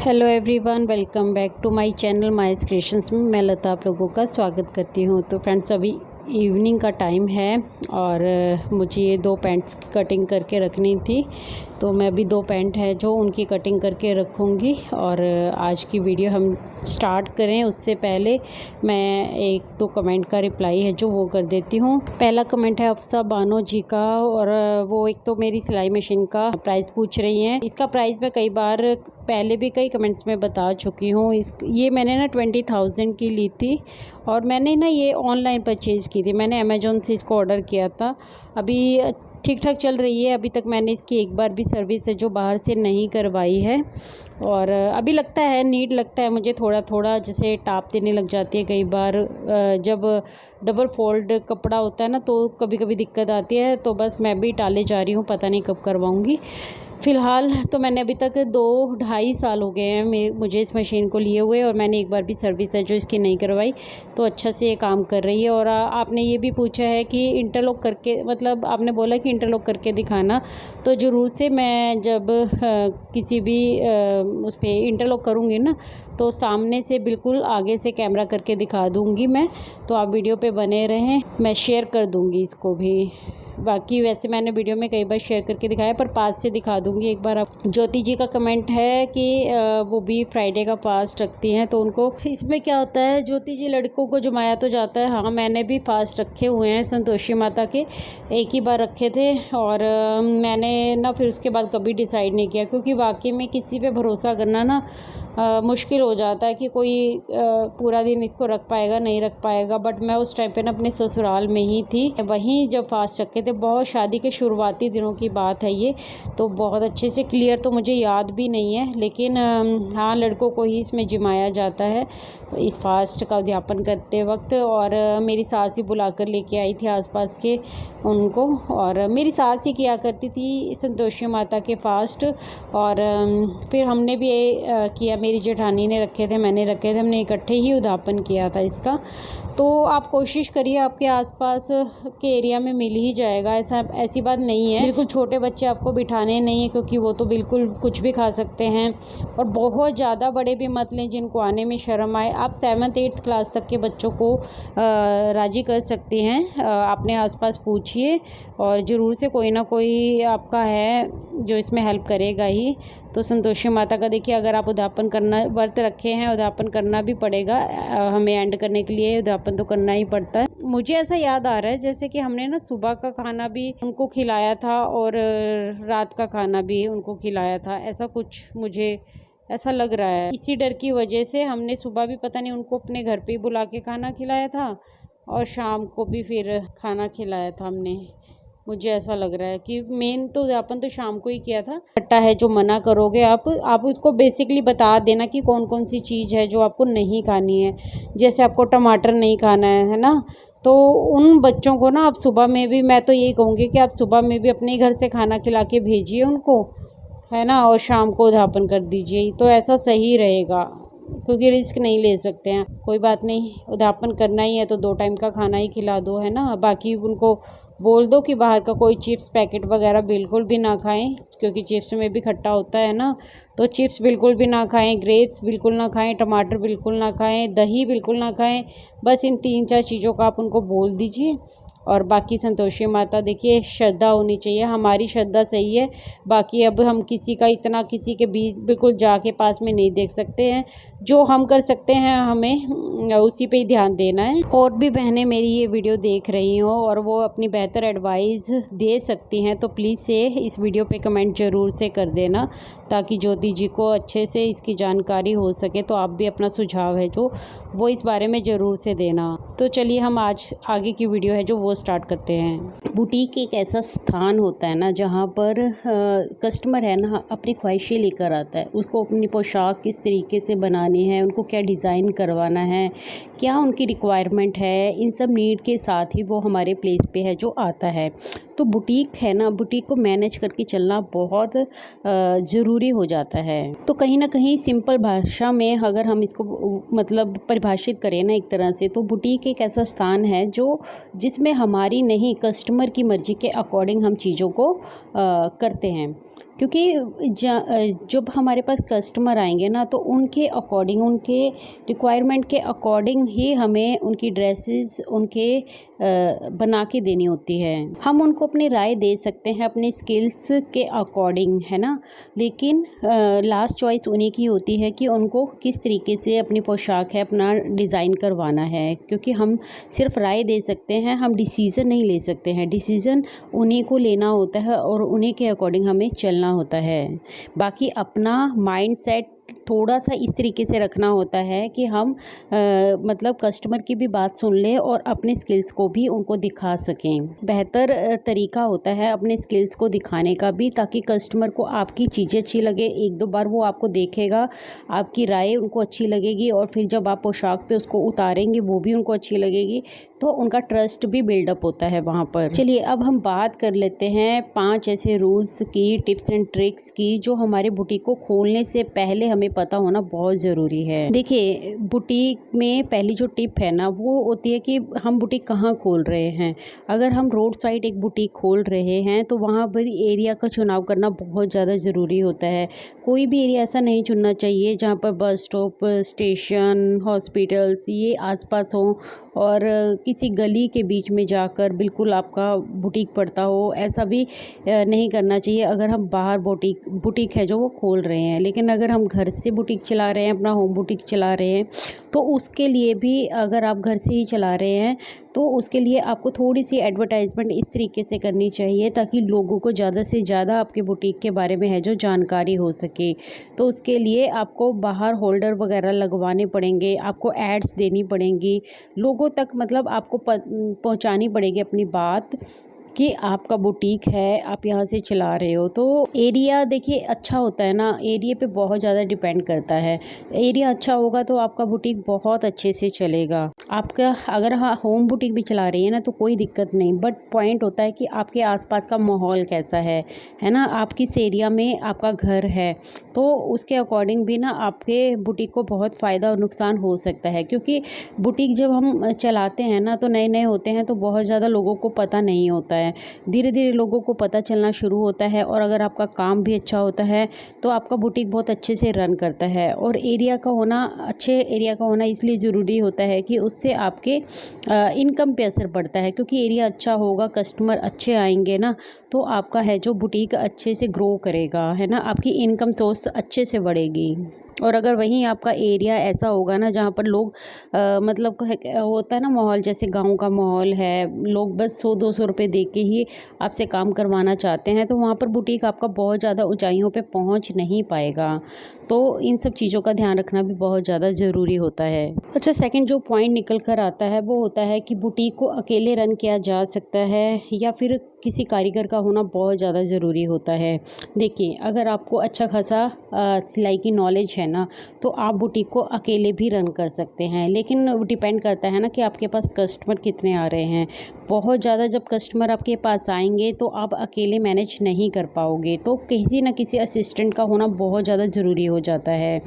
Hello everyone, welcome back to my channel Mice Creations में मैं लता आप लोगों का स्वागत करती हूँ। तो फ्रेंड्स, अभी इवनिंग का टाइम है और मुझे ये 2 पैंट्स की कटिंग करके रखनी थी। तो मैं अभी 2 पैंट है जो उनकी कटिंग करके रखूँगी। और आज की वीडियो हम स्टार्ट करें उससे पहले मैं 1-2 कमेंट का रिप्लाई है जो वो कर देती हूँ। पहला कमेंट है अफसा बानो जी का, और वो एक तो मेरी सिलाई मशीन का प्राइस पूछ रही हैं। इसका प्राइस मैं कई बार पहले भी कई कमेंट्स में बता चुकी हूँ। ये मैंने ना 20,000 की ली थी और मैंने ना ये ऑनलाइन परचेज़ की थी। मैंने अमेज़ॉन से इसको ऑर्डर किया था। अभी ठीक ठाक चल रही है। अभी तक मैंने इसकी एक बार भी सर्विस है जो बाहर से नहीं करवाई है। और अभी लगता है नीट लगता है मुझे थोड़ा थोड़ा, जैसे टाप देने लग जाती है कई बार। जब डबल फोल्ड कपड़ा होता है ना तो कभी कभी दिक्कत आती है। तो बस मैं भी टाले जा रही हूँ, पता नहीं कब करवाऊँगी। फ़िलहाल तो मैंने अभी तक 2-2.5 साल हो गए हैं मुझे इस मशीन को लिए हुए, और मैंने एक बार भी सर्विस है जो इसकी नहीं करवाई। तो अच्छा से ये काम कर रही है। और आपने ये भी पूछा है कि इंटरलॉक करके, मतलब आपने बोला कि इंटरलॉक करके दिखाना, तो ज़रूर से मैं जब किसी भी उस पर इंटरलॉक करूँगी ना तो सामने से बिल्कुल आगे से कैमरा करके दिखा दूँगी मैं। तो आप वीडियो पे बने रहें, मैं शेयर कर दूँगी इसको भी। बाकी वैसे मैंने वीडियो में कई बार शेयर करके दिखाया, पर पास से दिखा दूंगी एक बार। आप ज्योति जी का कमेंट है कि वो भी फ्राइडे का फास्ट रखती हैं, तो उनको इसमें क्या होता है, ज्योति जी लड़कों को जमाया तो जाता है। हाँ, मैंने भी फास्ट रखे हुए हैं संतोषी माता के, एक ही बार रखे थे। और मैंने ना फिर उसके बाद कभी डिसाइड नहीं किया, क्योंकि वाकई में किसी पे भरोसा करना ना मुश्किल हो जाता है कि कोई पूरा दिन इसको रख पाएगा नहीं रख पाएगा। बट मैं उस टाइम पे ना अपने ससुराल में ही थी, वहीं जब फास्ट रखे थे। बहुत शादी के शुरुआती दिनों की बात है ये, तो बहुत अच्छे से क्लियर तो मुझे याद भी नहीं है। लेकिन हाँ, लड़कों को ही इसमें जिमाया जाता है इस फास्ट का अध्यापन करते वक्त। और मेरी सास ही बुला कर लेके आई थी आसपास के उनको, और मेरी सास ही किया करती थी संतोषी माता के फास्ट। और फिर हमने भी किया, मेरी जेठानी ने रखे थे, मैंने रखे थे, हमने इकट्ठे ही उद्यापन किया था इसका। तो आप कोशिश करिए, आपके आसपास के एरिया में मिल ही जाएगा। ऐसी बात नहीं है। बिल्कुल छोटे बच्चे आपको बिठाने नहीं है, क्योंकि वो तो बिल्कुल कुछ भी खा सकते हैं। और बहुत ज़्यादा बड़े भी मत लें जिनको आने में शर्म आए। आप 7th-8th क्लास तक के बच्चों को राज़ी कर सकती हैं। अपने आसपास पूछिए, और ज़रूर से कोई ना कोई आपका है जो इसमें हेल्प करेगा ही। तो संतोषी माता का देखिए, अगर आप उद्यापन करना व्रत रखे हैं, उद्यापन करना भी पड़ेगा। हमें एंड करने के लिए उद्यापन तो करना ही पड़ता है। मुझे ऐसा याद आ रहा है जैसे कि हमने ना सुबह का खाना भी उनको खिलाया था और रात का खाना भी उनको खिलाया था, ऐसा कुछ मुझे ऐसा लग रहा है। इसी डर की वजह से हमने सुबह भी पता नहीं उनको अपने घर पे ही बुला के खाना खिलाया था, और शाम को भी फिर खाना खिलाया था हमने। मुझे ऐसा लग रहा है कि मेन तो उद्यापन तो शाम को ही किया था। खट्टा है जो मना करोगे आप उसको बेसिकली बता देना कि कौन कौन सी चीज़ है जो आपको नहीं खानी है। जैसे आपको टमाटर नहीं खाना है ना, तो उन बच्चों को ना आप सुबह में भी, मैं तो यही कहूँगी कि आप सुबह में भी अपने घर से खाना खिला के भेजिए उनको, है ना, और शाम को उद्यापन कर दीजिए। तो ऐसा सही रहेगा, क्योंकि रिस्क नहीं ले सकते हैं। कोई बात नहीं, उद्यापन करना ही है तो 2 टाइम का खाना ही खिला दो, है ना। बाकी उनको बोल दो कि बाहर का कोई चिप्स पैकेट वगैरह बिल्कुल भी ना खाएं, क्योंकि चिप्स में भी खट्टा होता है ना। तो चिप्स बिल्कुल भी ना खाएं, ग्रेप्स बिल्कुल ना खाएं, टमाटर बिल्कुल ना खाएं, दही बिल्कुल ना खाएं। बस इन 3-4 चीज़ों का आप उनको बोल दीजिए। और बाकी संतोषी माता, देखिए श्रद्धा होनी चाहिए, हमारी श्रद्धा सही है। बाकी अब हम किसी का इतना किसी के बीच बिल्कुल जाके पास में नहीं देख सकते हैं। जो हम कर सकते हैं हमें उसी पे ही ध्यान देना है। और भी बहनें मेरी ये वीडियो देख रही हो और वो अपनी बेहतर एडवाइस दे सकती हैं, तो प्लीज़ से इस वीडियो पे कमेंट ज़रूर से कर देना, ताकि ज्योति जी को अच्छे से इसकी जानकारी हो सके। तो आप भी अपना सुझाव है जो वो इस बारे में ज़रूर से देना। तो चलिए हम आज आगे की वीडियो है जो वो स्टार्ट करते हैं। बुटीक एक ऐसा स्थान होता है ना जहाँ पर कस्टमर है ना अपनी ख्वाहिशें लेकर आता है। उसको अपनी पोशाक किस तरीके से बनानी है, उनको क्या डिज़ाइन करवाना है, क्या उनकी रिक्वायरमेंट है, इन सब नीड के साथ ही वो हमारे प्लेस पे है जो आता है। तो बुटीक है ना, बुटीक को मैनेज करके चलना बहुत ज़रूरी हो जाता है। तो कहीं ना कहीं सिंपल भाषा में अगर हम इसको मतलब परिभाषित करें ना एक तरह से, तो बुटीक एक ऐसा स्थान है जो जिसमें हमारी नहीं, कस्टमर की मर्ज़ी के अकॉर्डिंग हम चीज़ों को करते हैं। क्योंकि जब हमारे पास कस्टमर आएंगे ना तो उनके अकॉर्डिंग, उनके रिक्वायरमेंट के अकॉर्डिंग ही हमें उनकी ड्रेसेस उनके बना के देनी होती है। हम उनको अपनी राय दे सकते हैं अपने स्किल्स के अकॉर्डिंग, है ना, लेकिन लास्ट चॉइस उन्हीं की होती है कि उनको किस तरीके से अपनी पोशाक है अपना डिज़ाइन करवाना है। क्योंकि हम सिर्फ राय दे सकते हैं, हम डिसीज़न नहीं ले सकते हैं। डिसीज़न उन्हीं को लेना होता है और उन्हीं के अकॉर्डिंग हमें चलना होता है। बाकी अपना माइंडसेट थोड़ा सा इस तरीके से रखना होता है कि हम मतलब कस्टमर की भी बात सुन लें और अपने स्किल्स को भी उनको दिखा सकें। बेहतर तरीका होता है अपने स्किल्स को दिखाने का भी, ताकि कस्टमर को आपकी चीज़ें अच्छी लगे। एक दो बार वो आपको देखेगा, आपकी राय उनको अच्छी लगेगी और फिर जब आप पोशाक पे उसको उतारेंगे वो भी उनको अच्छी लगेगी, तो उनका ट्रस्ट भी बिल्डअप होता है वहाँ पर। चलिए अब हम बात कर लेते हैं 5 ऐसे रूल्स की, टिप्स एंड ट्रिक्स की, जो हमारे बुटीक को खोलने से पहले हमें पता होना बहुत ज़रूरी है। देखिए, बुटीक में पहली जो टिप है ना वो होती है कि हम बुटीक कहाँ खोल रहे हैं। अगर हम रोड साइड एक बुटीक खोल रहे हैं तो वहाँ पर एरिया का चुनाव करना बहुत ज़्यादा ज़रूरी होता है। कोई भी एरिया ऐसा नहीं चुनना चाहिए जहाँ पर बस स्टॉप, स्टेशन, हॉस्पिटल्स ये आसपास हों और किसी गली के बीच में जाकर बिल्कुल आपका बुटीक पड़ता हो, ऐसा भी नहीं करना चाहिए अगर हम बाहर बुटीक है जो वो खोल रहे हैं। लेकिन अगर हम घर से बुटीक चला रहे हैं, अपना होम बुटीक चला रहे हैं, तो उसके लिए भी अगर आप घर से ही चला रहे हैं तो उसके लिए आपको थोड़ी सी एडवर्टाइजमेंट इस तरीके से करनी चाहिए ताकि लोगों को ज़्यादा से ज़्यादा आपके बुटीक के बारे में है जो जानकारी हो सके। तो उसके लिए आपको बाहर होल्डर वगैरह लगवाने पड़ेंगे, आपको एड्स देनी पड़ेंगी, लोगों तक मतलब आपको पहुंचानी पड़ेगी अपनी बात कि आपका बुटीक है, आप यहाँ से चला रहे हो। तो एरिया देखिए अच्छा होता है ना, एरिया पे बहुत ज़्यादा डिपेंड करता है। एरिया अच्छा होगा तो आपका बुटीक बहुत अच्छे से चलेगा। आपका अगर होम बुटीक भी चला रही है ना तो कोई दिक्कत नहीं, बट पॉइंट होता है कि आपके आसपास का माहौल कैसा है ना, आप किस एरिया में आपका घर है, तो उसके अकॉर्डिंग भी ना आपके बुटीक को बहुत फ़ायदा और नुकसान हो सकता है। क्योंकि बुटीक जब हम चलाते हैं ना तो नए नए होते हैं तो बहुत ज़्यादा लोगों को पता नहीं होता है, धीरे धीरे लोगों को पता चलना शुरू होता है। और अगर आपका काम भी अच्छा होता है तो आपका बुटीक बहुत अच्छे से रन करता है। और एरिया का होना, अच्छे एरिया का होना इसलिए ज़रूरी होता है कि उससे आपके इनकम पे असर पड़ता है। क्योंकि एरिया अच्छा होगा, कस्टमर अच्छे आएंगे ना, तो आपका है जो बुटीक अच्छे से ग्रो करेगा, है ना, आपकी इनकम सोर्स अच्छे से बढ़ेगी। और अगर वहीं आपका एरिया ऐसा होगा ना जहाँ पर लोग मतलब होता है ना माहौल, जैसे गांव का माहौल है, लोग बस 100-200 रुपये दे के ही आपसे काम करवाना चाहते हैं, तो वहाँ पर बुटीक आपका बहुत ज़्यादा ऊंचाइयों पे पहुँच नहीं पाएगा। तो इन सब चीज़ों का ध्यान रखना भी बहुत ज़्यादा ज़रूरी होता है। अच्छा, सेकंड जो पॉइंट निकल कर आता है वो होता है कि बुटीक को अकेले रन किया जा सकता है या फिर किसी कारीगर का होना बहुत ज़्यादा ज़रूरी होता है। देखिए, अगर आपको अच्छा खासा सिलाई की नॉलेज है ना तो आप बुटीक को अकेले भी रन कर सकते हैं। लेकिन डिपेंड करता है ना कि आपके पास कस्टमर कितने आ रहे हैं। बहुत ज़्यादा जब कस्टमर आपके पास आएंगे तो आप अकेले मैनेज नहीं कर पाओगे, तो किसी न किसी असिस्टेंट का होना बहुत ज़्यादा ज़रूरी हो जाता है।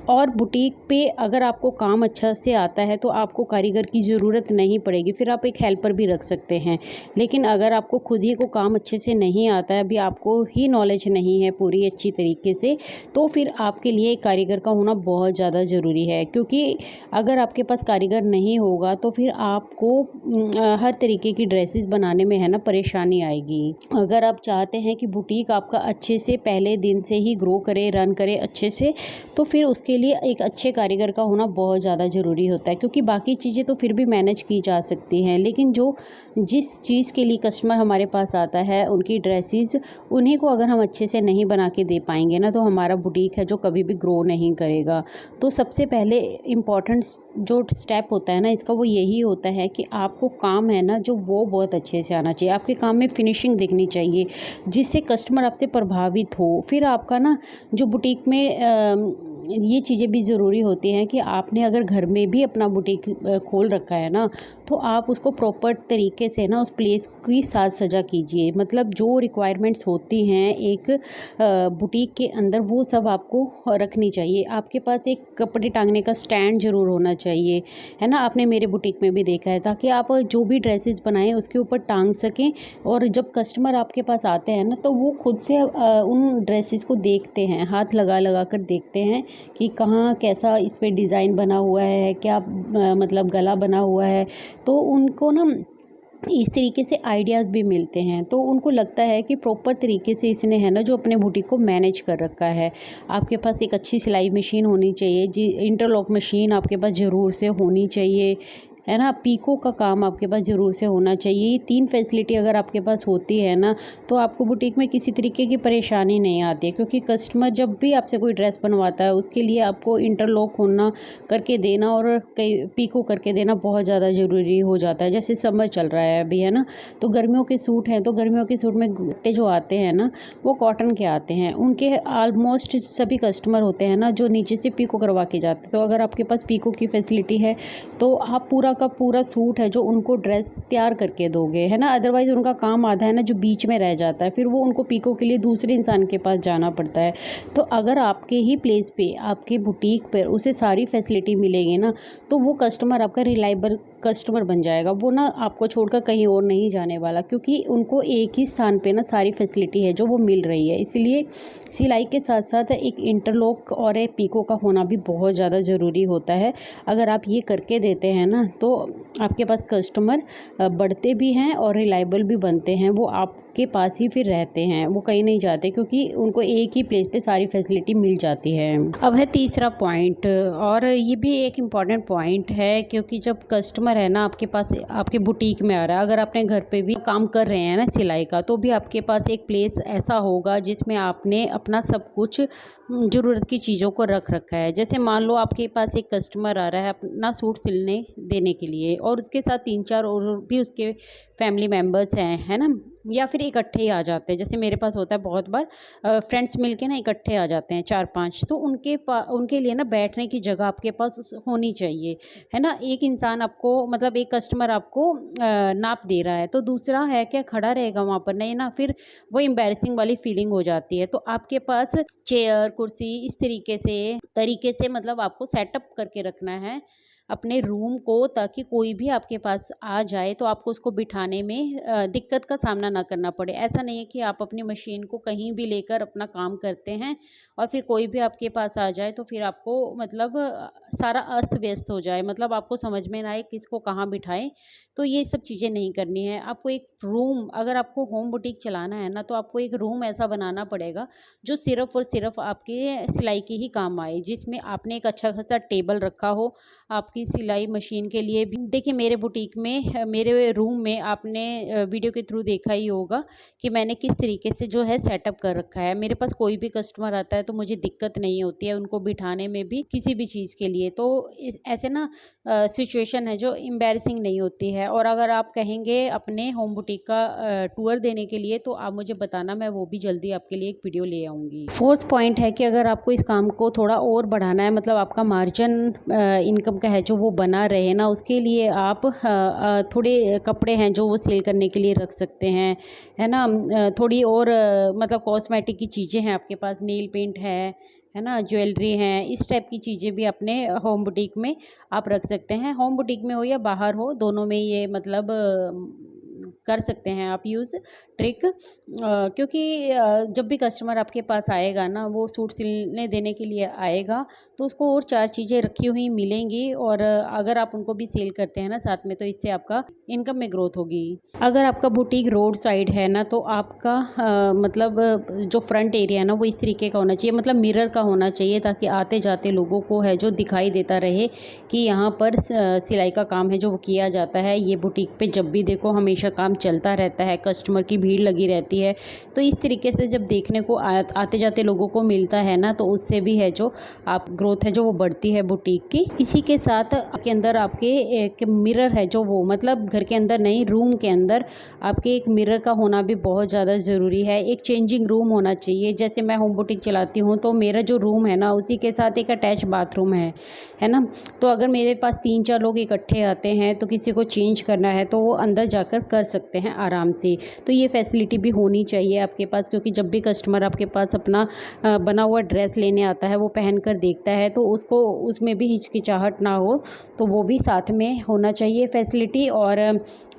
और बुटीक पे अगर आपको काम अच्छा से आता है तो आपको कारीगर की ज़रूरत नहीं पड़ेगी, फिर आप एक हेल्पर भी रख सकते हैं। लेकिन अगर आपको खुद ही को काम अच्छे से नहीं आता है, अभी आपको ही नॉलेज नहीं है पूरी अच्छी तरीके से, तो फिर आपके लिए कारीगर का होना बहुत ज़्यादा ज़रूरी है। क्योंकि अगर आपके पास कारीगर नहीं होगा तो फिर आपको हर तरीके की ड्रेसेस बनाने में है ना परेशानी आएगी। अगर आप चाहते हैं कि बुटीक आपका अच्छे से पहले दिन से ही ग्रो करे, रन करे अच्छे से, तो फिर उसके लिए एक अच्छे कारीगर का होना बहुत ज़्यादा ज़रूरी होता है। क्योंकि बाकी चीज़ें तो फिर भी मैनेज की जा सकती हैं, लेकिन जिस चीज़ के लिए कस्टमर हमारे पास आता है, उनकी ड्रेसेस, उन्हीं को अगर हम अच्छे से नहीं बना के दे पाएंगे ना तो हमारा बुटीक है जो कभी भी ग्रो नहीं करेगा। तो सबसे पहले इम्पॉर्टेंट जो स्टेप होता है ना इसका, वो यही होता है कि आपको काम है ना जो वो बहुत अच्छे से आना चाहिए। आपके काम में फिनिशिंग दिखनी चाहिए जिससे कस्टमर आपसे प्रभावित हो। फिर आपका ना जो बुटीक में ये चीज़ें भी ज़रूरी होती हैं कि आपने अगर घर में भी अपना बुटीक खोल रखा है ना तो आप उसको प्रॉपर तरीके से ना उस प्लेस की साज सजा कीजिए। मतलब जो रिक्वायरमेंट्स होती हैं एक बुटीक के अंदर वो सब आपको रखनी चाहिए। आपके पास एक कपड़े टांगने का स्टैंड ज़रूर होना चाहिए, है ना। आपने मेरे बुटीक में भी देखा है, ताकि आप जो भी ड्रेसेस बनाएं उसके ऊपर टांग सकें। और जब कस्टमर आपके पास आते हैं ना तो वो खुद से उन ड्रेसेस को देखते हैं, हाथ लगा लगा कर देखते हैं कि कहाँ कैसा इस पे डिज़ाइन बना हुआ है, क्या मतलब गला बना हुआ है। तो उनको ना इस तरीके से आइडियाज़ भी मिलते हैं, तो उनको लगता है कि प्रॉपर तरीके से इसने है ना जो अपने बुटीक को मैनेज कर रखा है। आपके पास एक अच्छी सिलाई मशीन होनी चाहिए जी, इंटरलॉक मशीन आपके पास ज़रूर से होनी चाहिए, है ना। पीको का काम आपके पास ज़रूर से होना चाहिए। ये 3 फैसिलिटी अगर आपके पास होती है ना तो आपको बुटीक में किसी तरीके की परेशानी नहीं आती है, क्योंकि कस्टमर जब भी आपसे कोई ड्रेस बनवाता है उसके लिए आपको इंटरलॉक होना करके देना और कई पीको करके देना बहुत ज़्यादा ज़रूरी हो जाता है। जैसे समर चल रहा है अभी, है ना, तो गर्मियों के सूट हैं, तो गर्मियों के सूट में गट्टे जो आते हैं ना वो कॉटन के आते हैं। उनके ऑलमोस्ट सभी कस्टमर होते हैं ना जो नीचे से पीको करवा के जाते हैं। तो अगर आपके पास पीको की फैसिलिटी है तो आप पूरा का पूरा सूट है जो उनको ड्रेस तैयार करके दोगे, है ना। अदरवाइज़ उनका काम आधा है ना जो बीच में रह जाता है, फिर वो उनको पीको के लिए दूसरे इंसान के पास जाना पड़ता है। तो अगर आपके ही प्लेस पे आपके बुटीक पर उसे सारी फैसिलिटी मिलेगी ना तो वो कस्टमर आपका रिलायबल कस्टमर बन जाएगा। वो ना आपको छोड़कर कहीं और नहीं जाने वाला, क्योंकि उनको एक ही स्थान पे ना सारी फैसिलिटी है जो वो मिल रही है। इसलिए सिलाई के साथ साथ एक इंटरलॉक और एक पीको का होना भी बहुत ज़्यादा ज़रूरी होता है। अगर आप ये करके देते हैं ना तो आपके पास कस्टमर बढ़ते भी हैं और रिलायबल भी बनते हैं। वो आपके पास ही फिर रहते हैं, वो कहीं नहीं जाते, क्योंकि उनको एक ही प्लेस पे सारी फैसिलिटी मिल जाती है। अब है तीसरा पॉइंट, और ये भी एक इम्पॉर्टेंट पॉइंट है, क्योंकि जब कस्टमर है ना आपके पास आपके बुटीक में आ रहा है, अगर आपने घर पे भी काम कर रहे हैं ना सिलाई का, तो भी आपके पास एक प्लेस ऐसा होगा जिसमें आपने अपना सब कुछ ज़रूरत की चीज़ों को रख रखा है। जैसे मान लो आपके पास एक कस्टमर आ रहा है अपना सूट सिलने देने के लिए, और उसके साथ 3-4 और भी उसके फैमिली मेम्बर्स हैं, है ना, या फिर इकट्ठे ही आ जाते हैं। जैसे मेरे पास होता है बहुत बार फ्रेंड्स मिलके ना इकट्ठे आ जाते हैं 4-5, तो उनके लिए ना बैठने की जगह आपके पास होनी चाहिए, है ना। एक इंसान आपको मतलब एक कस्टमर आपको नाप दे रहा है तो दूसरा है क्या खड़ा रहेगा वहाँ पर, नहीं ना, फिर वो एम्बैरेसिंग वाली फीलिंग हो जाती है। तो आपके पास चेयर कुर्सी इस तरीके से मतलब आपको सेटअप करके रखना है अपने रूम को, ताकि कोई भी आपके पास आ जाए तो आपको उसको बिठाने में दिक्कत का सामना ना करना पड़े। ऐसा नहीं है कि आप अपनी मशीन को कहीं भी लेकर अपना काम करते हैं और फिर कोई भी आपके पास आ जाए तो फिर आपको मतलब सारा अस्त व्यस्त हो जाए, मतलब आपको समझ में ना आए किसको कहाँ बिठाएं। तो ये सब चीज़ें नहीं करनी है। आपको एक रूम, अगर आपको होम बुटीक चलाना है ना तो आपको एक रूम ऐसा बनाना पड़ेगा जो सिर्फ़ और सिर्फ आपके सिलाई के ही काम आए, जिसमें आपने एक अच्छा खासा टेबल रखा हो आपकी सिलाई मशीन के लिए भी। देखिए मेरे बुटीक में मेरे रूम में आपने वीडियो के थ्रू देखा ही होगा कि मैंने किस तरीके से जो है सेटअप कर रखा है। मेरे पास कोई भी कस्टमर आता है तो मुझे दिक्कत नहीं होती है उनको बिठाने में भी किसी भी चीज़ के लिए। तो ऐसे ना सिचुएशन है जो एम्बैरेसिंग नहीं होती है। और अगर आप कहेंगे अपने होम बुटीक का टूर देने के लिए तो आप मुझे बताना, मैं वो भी जल्दी आपके लिए एक वीडियो ले आऊँगी। फोर्थ पॉइंट है कि अगर आपको इस काम को थोड़ा और बढ़ाना है, मतलब आपका मार्जिन इनकम का है जो वो बना रहे ना, उसके लिए आप थोड़े कपड़े हैं जो वो सेल करने के लिए रख सकते हैं, है ना। थोड़ी और मतलब कॉस्मेटिक की चीज़ें हैं आपके पास, नेल पेंट है ना, ज्वेलरी है, इस टाइप की चीज़ें भी अपने होम बुटीक में आप रख सकते हैं। होम बुटीक में हो या बाहर हो, दोनों में ये मतलब कर सकते हैं आप यूज़ ट्रिक। क्योंकि जब भी कस्टमर आपके पास आएगा ना, वो सूट सिलने देने के लिए आएगा तो उसको और 4 चीज़ें रखी हुई मिलेंगी, और अगर आप उनको भी सेल करते हैं ना साथ में तो इससे आपका इनकम में ग्रोथ होगी। अगर आपका बुटीक रोड साइड है ना तो आपका मतलब जो फ्रंट एरिया है ना वो इस तरीके का होना चाहिए, मतलब मिरर का होना चाहिए, ताकि आते जाते लोगों को है जो दिखाई देता रहे कि यहाँ पर सिलाई का काम है जो वो किया जाता है। ये बुटीक पे जब भी देखो हमेशा हमेशा काम चलता रहता है, कस्टमर की भीड़ लगी रहती है। तो इस तरीके से जब देखने को आते जाते लोगों को मिलता है ना, तो उससे भी है जो आप ग्रोथ है जो वो बढ़ती है बुटीक की। इसी के साथ आपके अंदर आपके एक मिरर है जो वो मतलब घर के अंदर नहीं, रूम के अंदर आपके एक मिरर का होना भी बहुत ज़्यादा ज़रूरी है। एक चेंजिंग रूम होना चाहिए। जैसे मैं होम बुटीक चलाती हूँ तो मेरा जो रूम है ना, उसी के साथ एक अटैच बाथरूम है ना। तो अगर मेरे पास 3-4 लोग इकट्ठे आते हैं तो किसी को चेंज करना है तो वो अंदर जाकर कर सकते हैं आराम से। तो ये फैसिलिटी भी होनी चाहिए आपके पास, क्योंकि जब भी कस्टमर आपके पास अपना बना हुआ ड्रेस लेने आता है, वो पहन कर देखता है तो उसको उसमें भी हिचकिचाहट ना हो, तो वो भी साथ में होना चाहिए फैसिलिटी। और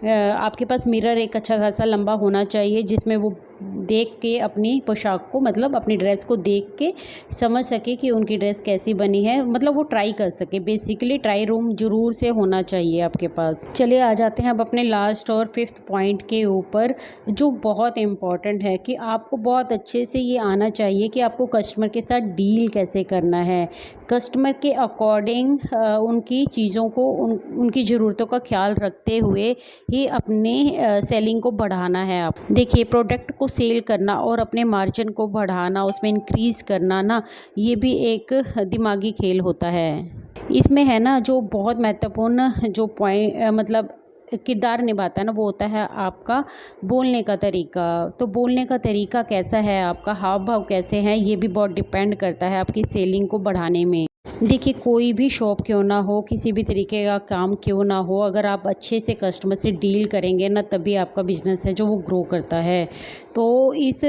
आपके पास मिरर एक अच्छा खासा लंबा होना चाहिए, जिसमें वो देख के अपनी पोशाक को मतलब अपनी ड्रेस को देख के समझ सके कि उनकी ड्रेस कैसी बनी है, मतलब वो ट्राई कर सके। बेसिकली ट्राई रूम ज़रूर से होना चाहिए आपके पास। चलिए आ जाते हैं अब अपने लास्ट और 5th पॉइंट के ऊपर, जो बहुत इम्पॉर्टेंट है कि आपको बहुत अच्छे से ये आना चाहिए कि आपको कस्टमर के साथ डील कैसे करना है। कस्टमर के अकॉर्डिंग उनकी चीज़ों को उनकी ज़रूरतों का ख्याल रखते हुए ही अपने सेलिंग को बढ़ाना है। आप देखिए, प्रोडक्ट को सेल करना और अपने मार्जिन को बढ़ाना, उसमें इंक्रीज़ करना ना, ये भी एक दिमागी खेल होता है। इसमें है ना जो बहुत महत्वपूर्ण जो पॉइंट मतलब किरदार निभाता है ना, वो होता है आपका बोलने का तरीका। तो बोलने का तरीका कैसा है, आपका हाव भाव कैसे हैं, ये भी बहुत डिपेंड करता है आपकी सेलिंग को बढ़ाने में। देखिए, कोई भी शॉप क्यों ना हो, किसी भी तरीके का काम क्यों ना हो, अगर आप अच्छे से कस्टमर से डील करेंगे ना, तभी आपका बिज़नेस है जो वो ग्रो करता है। तो इस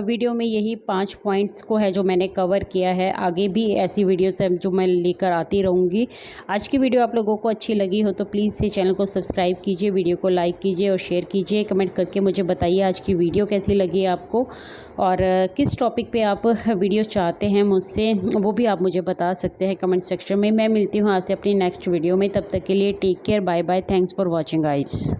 वीडियो में यही 5 पॉइंट्स को है जो मैंने कवर किया है। आगे भी ऐसी वीडियोस है जो मैं लेकर आती रहूँगी। आज की वीडियो आप लोगों को अच्छी लगी हो तो प्लीज़ इस चैनल को सब्सक्राइब कीजिए, वीडियो को लाइक कीजिए और शेयर कीजिए। कमेंट करके मुझे बताइए आज की वीडियो कैसी लगी आपको, और किस टॉपिक पे आप वीडियो चाहते हैं मुझसे, वो भी आप मुझे बता सकते हैं कमेंट सेक्शन में। मैं मिलती हूँ आपसे अपनी नेक्स्ट वीडियो में। तब तक के लिए take care, bye bye, thanks for watching guys.